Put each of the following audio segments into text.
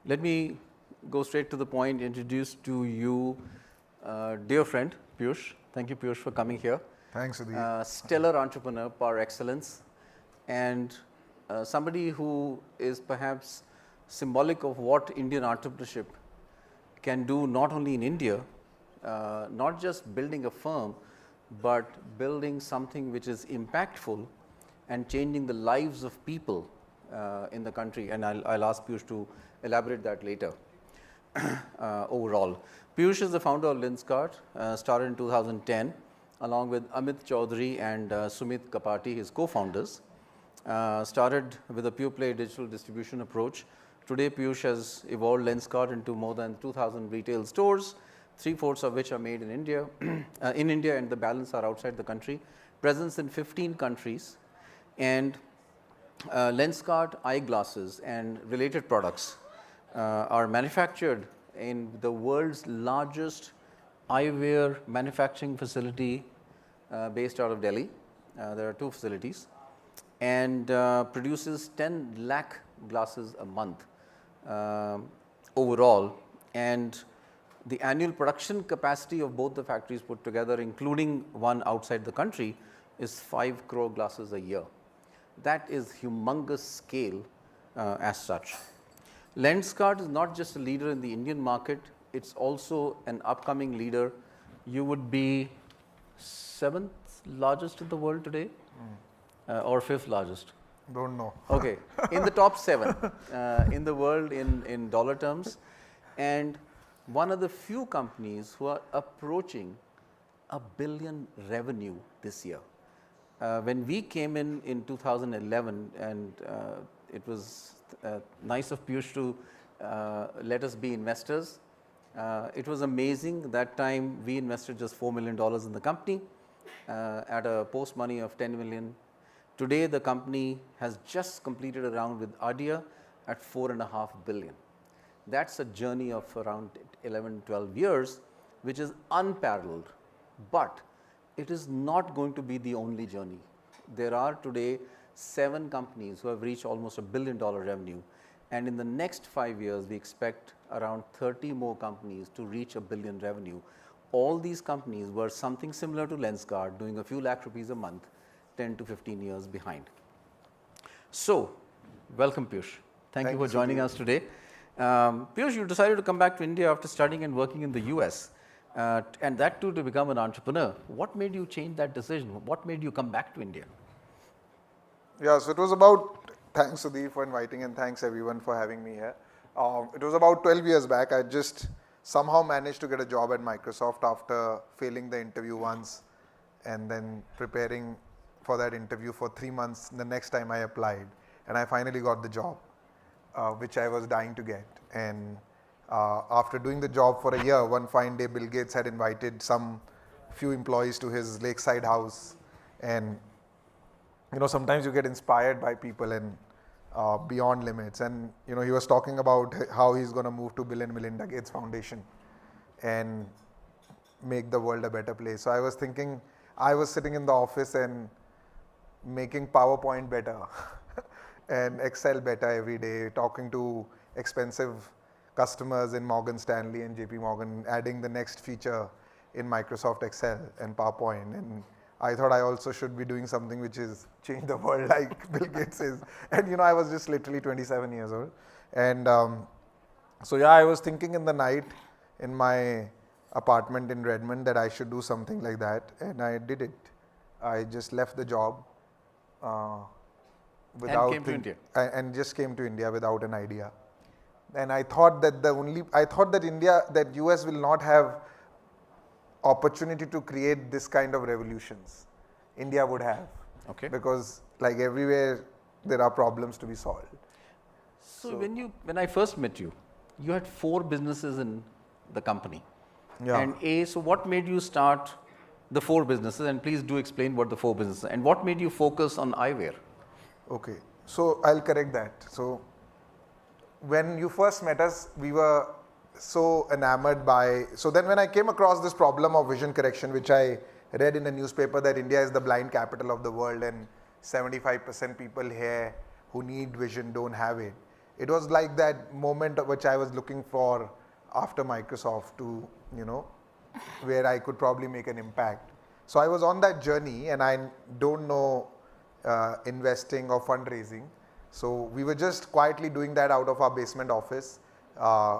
Let me go straight to the point, introduce to you dear friend Peyush. Thank you, Peyush, for coming here. Thanks, Sudhir. Stellar entrepreneur par excellence, and somebody who is perhaps symbolic of what Indian entrepreneurship can do, not only in India, not just building a firm, but building something which is impactful and changing the lives of people in the country. And I'll ask Peyush to elaborate that later. Overall, Peyush is the founder of Lenskart, started in 2010, along with Amit Chaudhary and Sumit Kapati, his co-founders. Started with a pure play digital distribution approach. Today, Peyush has evolved Lenskart into more than 2,000 retail stores, 3/4 of which are made in India, and the balance are outside the country. Presence in 15 countries, and Lenskart eyeglasses and related products are manufactured in the world's largest eyewear manufacturing facility based out of Delhi. There are 2 facilities, and produces 10 lakh glasses a month overall. And the annual production capacity of both the factories put together, including one outside the country, is 5 crore glasses a year. That is humongous scale as such. Lenskart is not just a leader in the Indian market, it's also an upcoming leader. You would be 7th largest in the world today, or 5th largest? Don't know. Okay, in the top 7 in the world in dollar terms, and one of the few companies who are approaching $1 billion revenue this year. When we came in 2011, and it was nice of Peyush to let us be investors. It was amazing. That time we invested just $4 million in the company at a post money of $10 million. Today the company has just completed a round with Adia at $4.5 billion. That's a journey of around 11-12 years, which is unparalleled. But it is not going to be the only journey. There are today 7 companies who have reached almost $1 billion revenue, and in the next 5 years we expect around 30 more companies to reach $1 billion revenue. All these companies were something similar to Lenskart, doing a few lakh rupees a month, 10 to 15 years behind. So, welcome Peyush. Thank you for joining us today. Peyush, you decided to come back to India after studying and working in the US, and that too to become an entrepreneur. What made you change that decision? What made you come back to India? Yeah, so it was about, thanks Sudhir for inviting, and thanks everyone for having me here. It was about 12 years back. I just somehow managed to get a job at Microsoft after failing the interview once and then preparing for that interview for 3 months the next time I applied, and I finally got the job, which I was dying to get. And after doing the job for a year, one fine day Bill Gates had invited some few employees to his lakeside house, and you know, sometimes you get inspired by people and beyond limits. And you know, he was talking about how he's going to move to Bill and Melinda Gates Foundation and make the world a better place. So I was thinking, I was sitting in the office and making PowerPoint better and Excel better every day, talking to expensive customers in Morgan Stanley and JP Morgan, adding the next feature in Microsoft Excel and PowerPoint. And I thought I also should be doing something which is change the world like Bill Gates is. And you know, I was just literally 27 years old. And so yeah, I was thinking in the night in my apartment in Redmond that I should do something like that. And I did it. I just left the job without and came to India. And just came to India without an idea. And I thought that that US will not have opportunity to create this kind of revolutions. India would have. Okay. Because like everywhere there are problems to be solved. So when I first met you, you had 4 businesses in the company. Yeah. And so what made you start the 4 businesses? And please do explain what the 4 businesses, and what made you focus on eyewear? Okay, so I'll correct that. So when you first met us, we were so enamored by, so then when I came across this problem of vision correction, which I read in a newspaper that India is the blind capital of the world and 75% people here who need vision don't have it. it was like that moment which I was looking for after Microsoft to, where I could probably make an impact. So I was on that journey, and I don't know investing or fundraising. So we were just quietly doing that out of our basement office,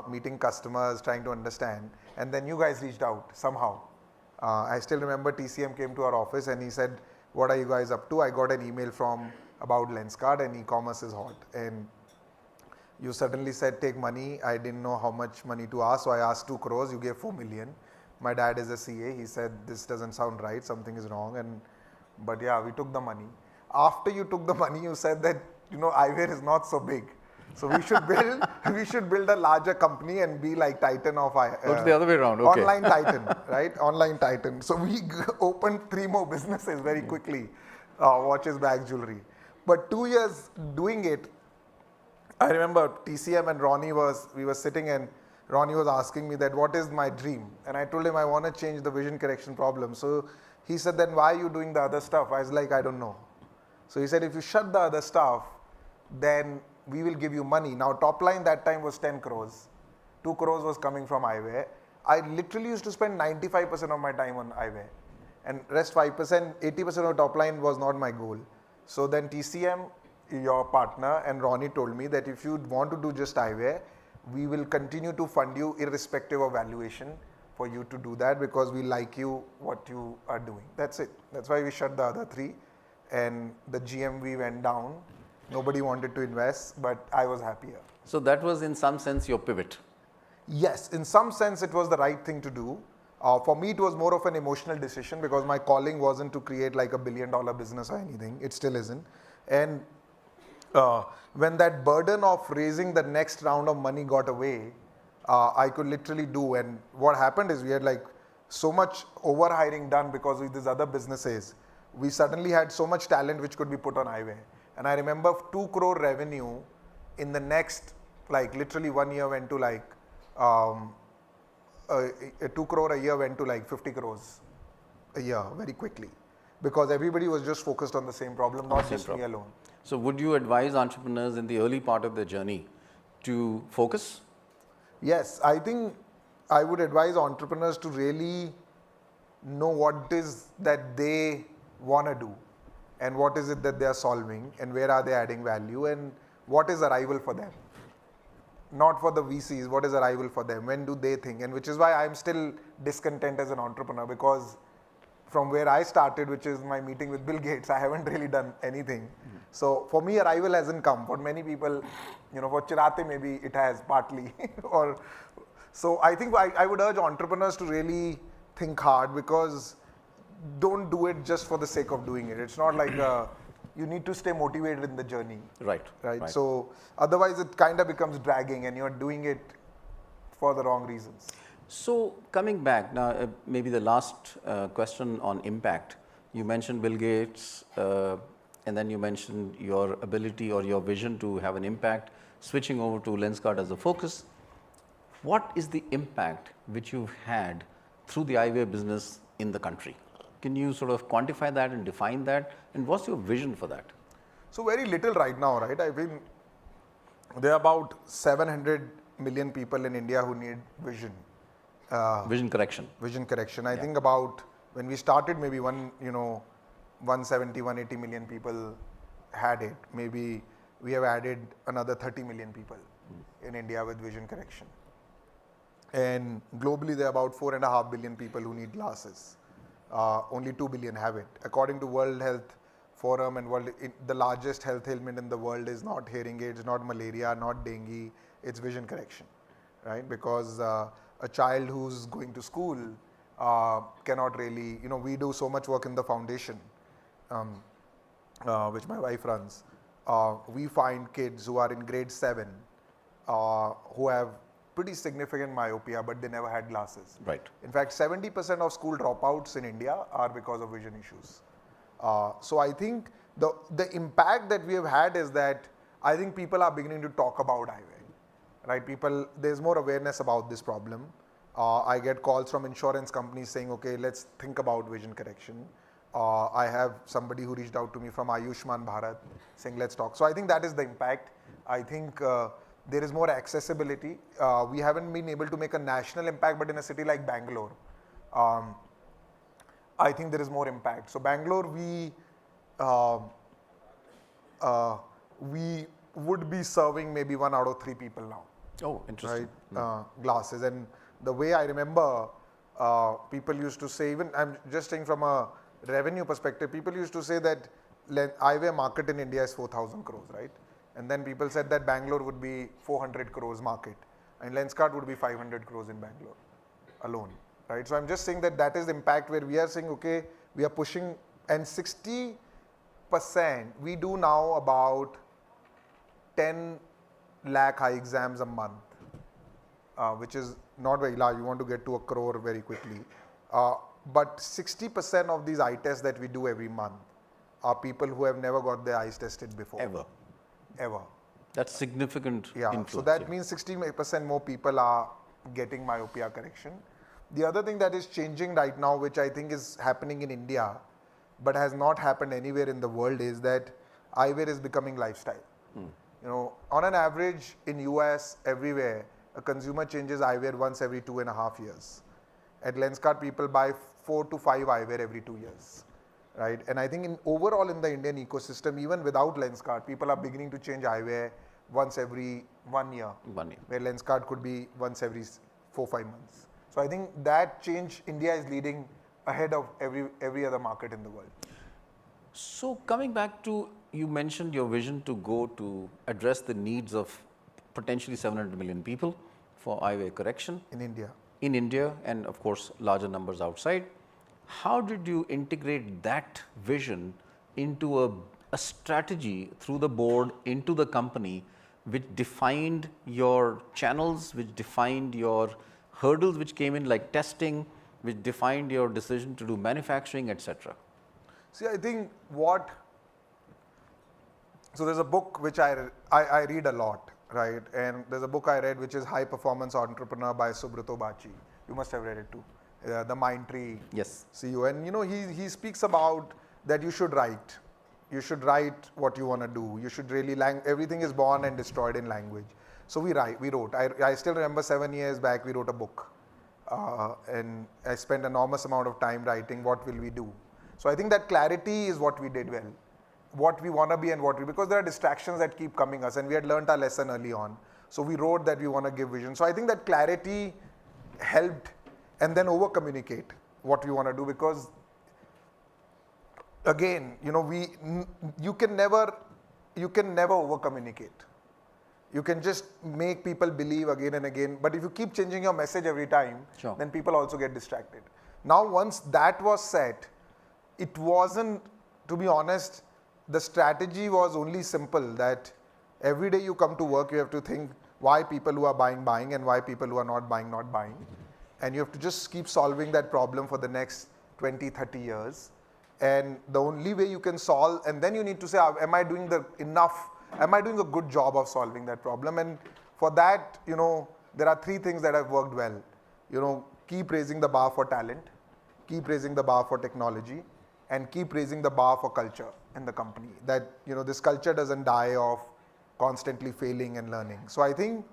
meeting customers, trying to understand. And then you guys reached out somehow. I still remember TCM came to our office and he said, "What are you guys up to?" I got an email from about Lenskart, and e-commerce is hot. And you suddenly said, "Take money." I didn't know how much money to ask, so I asked 2 crores. You gave 4 million. My dad is a CA. He said, "This doesn't sound right. Something is wrong." But yeah, we took the money. After you took the money, you said that, Eyewear is not so big. So we should build a larger company and be like Titan of it's the other way around. Okay. Online Titan, right? Online Titan. So we opened 3 more businesses very quickly, watches, bags, jewelry. But 2 years doing it, I remember TCM and we were sitting, and Ronnie was asking me that what is my dream? And I told him I want to change the vision correction problem. So he said, "Then why are you doing the other stuff?" I was like, "I don't know." So he said, "If you shut the other stuff, then we will give you money." Now top line that time was 10 crores. 2 crores was coming from Eyewear. I literally used to spend 95% of my time on Eyewear. And rest 5%, 80% of top line was not my goal. So then TCM, your partner, and Ronnie told me that if you want to do just Eyewear, we will continue to fund you irrespective of valuation for you to do that, because we like you, what you are doing. That's it. That's why we shut the other 3, and the GMV went down. Nobody wanted to invest, but I was happier. So that was in some sense your pivot. Yes, in some sense it was the right thing to do. For me, it was more of an emotional decision, because my calling wasn't to create like $1 billion business or anything. It still isn't. And when that burden of raising the next round of money got away, I could literally do. And what happened is we had like so much overhiring done because of these other businesses. We suddenly had so much talent which could be put on Eyewear. And I remember 2 crore revenue in the next, like literally 1 year went to like, 2 crore a year went to like 50 crores a year very quickly, because everybody was just focused on the same problem, not just me alone. So would you advise entrepreneurs in the early part of their journey to focus? Yes, I think I would advise entrepreneurs to really know what it is that they want to do, and what is it that they are solving, and where are they adding value, and what is arrival for them. Not for the VCs, what is arrival for them, when do they think, and which is why I'm still discontent as an entrepreneur, because from where I started, which is my meeting with Bill Gates, I haven't really done anything. So for me, arrival hasn't come. For many people, for Chiratae maybe it has partly. So I think I would urge entrepreneurs to really think hard, because don't do it just for the sake of doing it. It's not like you need to stay motivated in the journey. Right. So otherwise it kind of becomes dragging, and you're doing it for the wrong reasons. So coming back now, maybe the last question on impact. You mentioned Bill Gates, and then you mentioned your ability or your vision to have an impact, switching over to Lenskart as a focus. What is the impact which you've had through the eyewear business in the country? Can you sort of quantify that and define that? And what's your vision for that? So very little right now, right? I mean, there are about 700 million people in India who need vision. Vision correction. Vision correction. I think about when we started, maybe 170, 180 million people had it. Maybe we have added another 30 million people in India with vision correction. And globally, there are about 4.5 billion people who need glasses. Only 2 billion have it. According to World Health Forum and the largest health ailment in the world is not hearing aids, not malaria, not dengue, it's vision correction, right? Because a child who's going to school cannot really, we do so much work in the foundation, which my wife runs. We find kids who are in grade 7 who have pretty significant myopia, but they never had glasses. Right. In fact, 70% of school dropouts in India are because of vision issues. So I think the impact that we have had is that I think people are beginning to talk about eyewear, right? There's more awareness about this problem. I get calls from insurance companies saying, okay, let's think about vision correction. I have somebody who reached out to me from Ayushman Bharat saying, let's talk. So I think that is the impact. I think there is more accessibility. We haven't been able to make a national impact, but in a city like Bangalore, I think there is more impact. So Bangalore, we would be serving maybe 1 out of 3 people now. Oh, interesting. Right? Glasses. And the way I remember, people used to say, even I'm just saying from a revenue perspective, people used to say that eyewear market in India is 4,000 crores, right? And then people said that Bangalore would be 400 crores market and Lenskart would be 500 crores in Bangalore alone, right? So I'm just saying that that is the impact where we are saying, okay, we are pushing, and 60%, we do now about 10 lakh eye exams a month, which is not very large. You want to get to 1 crore very quickly. But 60% of these eye tests that we do every month are people who have never got their eyes tested before. Ever. That's significant influence. So that means 60% more people are getting myopia correction. The other thing that is changing right now, which I think is happening in India, but has not happened anywhere in the world, is that eyewear is becoming lifestyle. You know, on an average in US, everywhere, a consumer changes eyewear once every 2.5 years. At Lenskart, people buy 4 to 5 eyewear every 2 years, right? And I think overall in the Indian ecosystem, even without Lenskart, people are beginning to change eyewear once every 1 year. 1 year. Where Lenskart could be once every 4-5 months. So I think that change, India is leading ahead of every other market in the world. So coming back to, you mentioned your vision to go to address the needs of potentially 700 million people for eyewear correction. In India. In India, and of course larger numbers outside. How did you integrate that vision into a strategy through the board into the company, which defined your channels, which defined your hurdles which came in like testing, which defined your decision to do manufacturing, etc.? See, I think so there's a book which I read a lot, right? And there's a book I read which is High Performance Entrepreneur by Subrata Bachi. You must have read it too. The Mind Tree CEO. And you know, he speaks about that you should write. You should write what you want to do. You should really, everything is born and destroyed in language. So we wrote. I still remember 7 years back, we wrote a book. And I spent enormous amount of time writing what will we do. So I think that clarity is what we did well. What we want to be and because there are distractions that keep coming us, and we had learned our lesson early on. So we wrote that we want to give vision. So I think that clarity helped, and then over communicate what we want to do, because again, you know, you can never over communicate. You can just make people believe again and again, but if you keep changing your message every time, then people also get distracted. Now once that was set, it wasn't, to be honest, the strategy was only simple, that every day you come to work, you have to think why people who are buying, and why people who are not buying. And you have to just keep solving that problem for the next 20, 30 years. And the only way you can solve, and then you need to say, am I doing am I doing a good job of solving that problem? And for that, you know, there are 3 things that have worked well. You know, keep raising the bar for talent, keep raising the bar for technology, and keep raising the bar for culture in the company. That, you know, this culture doesn't die of constantly failing and learning. So I think,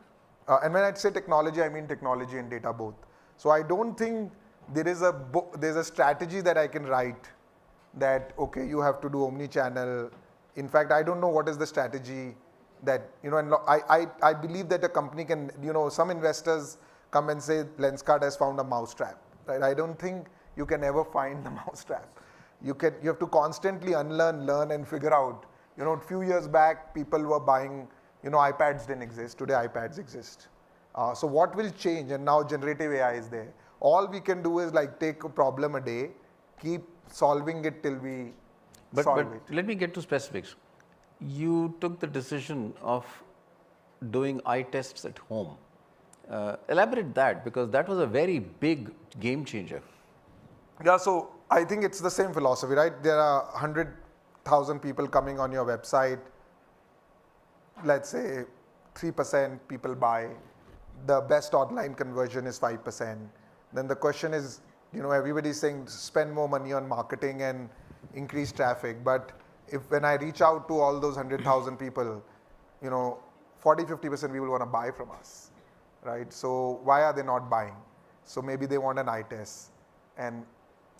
and when I say technology, I mean technology and data both. So I don't think there's a strategy that I can write that, okay, you have to do omni-channel. In fact, I don't know what is the strategy that, you know, and I believe that a company can, you know, some investors come and say Lenskart has found a mousetrap, right? I don't think you can ever find the mousetrap. You have to constantly unlearn, learn, and figure out. You know, a few years back, people were buying, you know, iPads didn't exist. Today, iPads exist. So what will change? And now generative AI is there. All we can do is like take a problem a day, keep solving it till we solve it. Let me get to specifics. You took the decision of doing eye tests at home. Elaborate that, because that was a very big game changer. Yeah, so I think it's the same philosophy, right? There are 100,000 people coming on your website. Let's say 3% people buy. The best online conversion is 5%. Then the question is, you know, everybody's saying spend more money on marketing and increase traffic. But when I reach out to all those 100,000 people, you know, 40-50% people want to buy from us, right? So why are they not buying? So maybe they want an eye test. And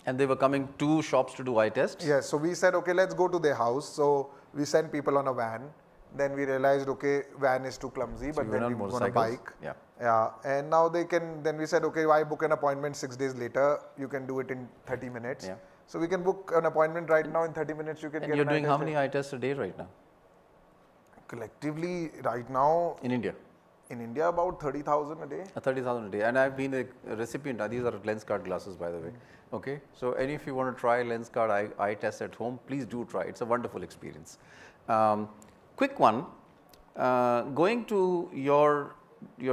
they were coming to shops to do eye tests? yes, so we said, okay, let's go to their house. So we sent people on a van. Then we realized, okay, van is too clumsy, So but then we were on a bike. Yeah. Yeah, and now they can, then we said, okay, why book an appointment 6 days later? You can do it in 30 minutes. Yeah. So we can book an appointment right now in 30 minutes. You can And get you're an eye doing how test many eye tests a day right now? collectively right now In India? in India about 30,000 a day. 30,000 a day. And I've been a recipient. These are Lenskart glasses, by the way. Okay. So, any if you want to try Lenskart eye test at home, please do try. It's a wonderful experience. Quick one. Going to your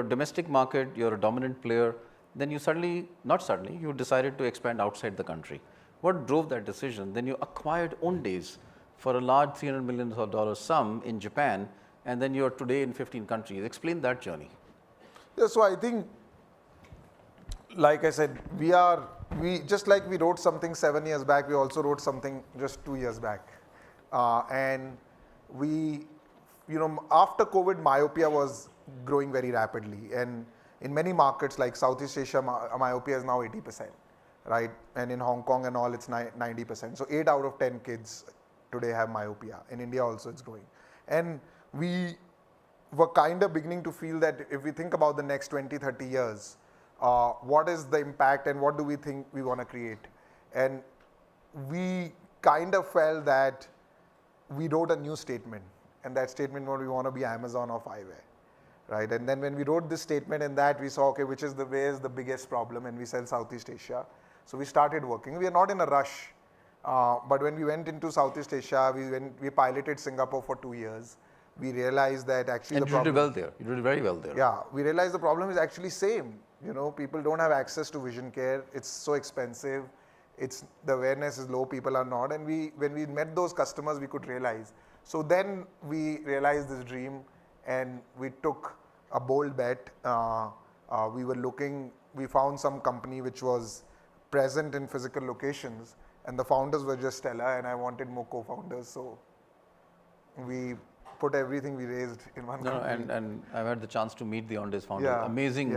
domestic market, you're a dominant player. Then you you decided to expand outside the country. What drove that decision? Then you acquired Ondays for a large $300 million sum in Japan, and then you're today in 15 countries. Explain that journey. Yeah, so I think, like I said, we just like we wrote something 7 years back, we also wrote something just 2 years back. And we, after COVID, myopia was growing very rapidly. And in many markets like Southeast Asia, myopia is now 80%, right? And in Hong Kong and all, it's 90%. So 8 out of 10 kids today have myopia. In India also it's growing. And we were kind of beginning to feel that if we think about the next 20, 30 years, what is the impact and what do we think we want to create? And we kind of felt that we wrote a new statement, and that statement was we want to be Amazon of eyewear, right? And then when we wrote this statement and that we saw, okay, where is the biggest problem, and we sell Southeast Asia. So we started working. We are not in a rush, but when we went into Southeast Asia, we piloted Singapore for 2 years. We realized that actually and the problem. You did well there. You did very well there. Yeah, we realized the problem is actually same. People don't have access to vision care. It's so expensive. The awareness is low. People are not. And when we met those customers, we could realize. So then we realized this dream, and we took a bold bet. We found some company which was present in physical locations, and the founders were just stellar, and I wanted more co-founders. So we put everything we raised in one company. And I've had the chance to meet the Ondays founders. Yeah, Amazing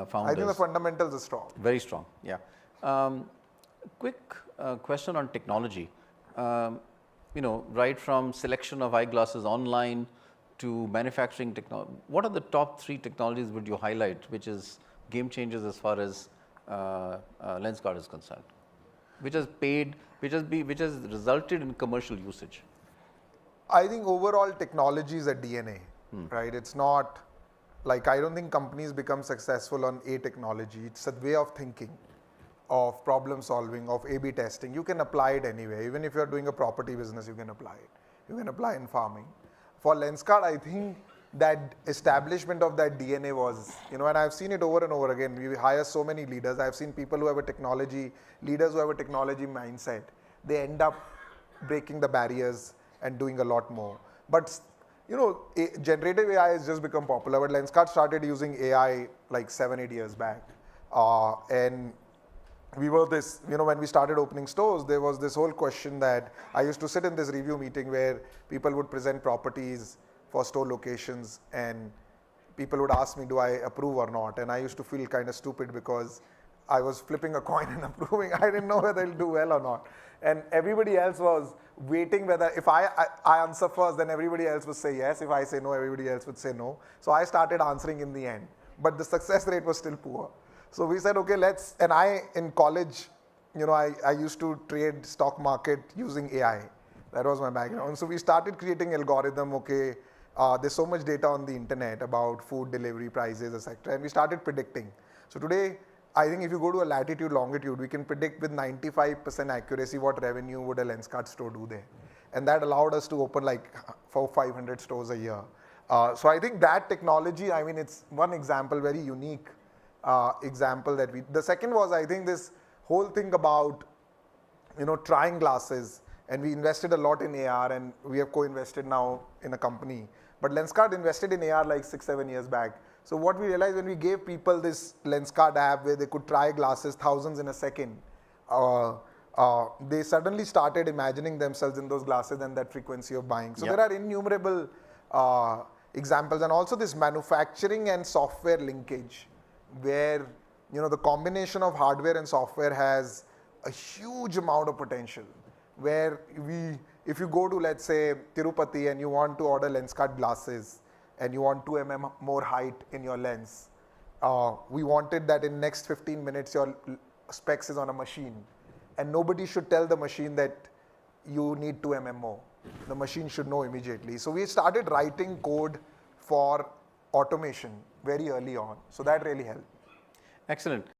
founders. I think the fundamentals are strong. Very strong, yeah. Quick question on technology. Right from selection of eyeglasses online to manufacturing technology, what are the top 3 technologies would you highlight, which is game changers as far as Lenskart is concerned, which has resulted in commercial usage? I think overall technology is a DNA, right? It's not like, I don't think companies become successful on a technology. It's a way of thinking, of problem solving, of A/B testing. You can apply it anywhere. Even if you're doing a property business, you can apply it. You can apply in farming. For Lenskart, I think that establishment of that DNA was, and I've seen it over and over again. We hire so many leaders. I've seen people who have leaders who have a technology mindset. They end up breaking the barriers and doing a lot more. But, generative AI has just become popular. But Lenskart started using AI like 7-8 years back. And we were when we started opening stores, there was this whole question that I used to sit in this review meeting where people would present properties for store locations, and people would ask me, do I approve or not? And I used to feel kind of stupid because I was flipping a coin and approving. I didn't know whether it'll do well or not. And everybody else was waiting whether, if I answer first, then everybody else would say yes. If I say no, everybody else would say no. So I started answering in the end. But the success rate was still poor. So we said, okay, and in college, I used to trade stock market using AI. That was my background. So we started creating algorithm, there's so much data on the internet about food delivery prices, etc. And we started predicting. So today, I think if you go to a latitude, longitude, we can predict with 95% accuracy what revenue would a Lenskart store do there. And that allowed us to open like 400-500 stores a year. So I think that technology, it's one example, very unique example that the second was, I think, this whole thing about, trying glasses, and we invested a lot in AR, and we have co-invested now in a company. But Lenskart invested in AR like 6-7 years back. So what we realized when we gave people this Lenskart app where they could try glasses thousands in a second, they suddenly started imagining themselves in those glasses and that frequency of buying. So there are innumerable examples, and also this manufacturing and software linkage, where the combination of hardware and software has a huge amount of potential. Where if you go to, let's say, Tirupati and you want to order Lenskart glasses and you want 2 mm more height in your lens, we wanted that in next 15 minutes your specs is on a machine, and nobody should tell the machine that you need 2 mm more. The machine should know immediately. So we started writing code for automation very early on. So that really helped. Excellent.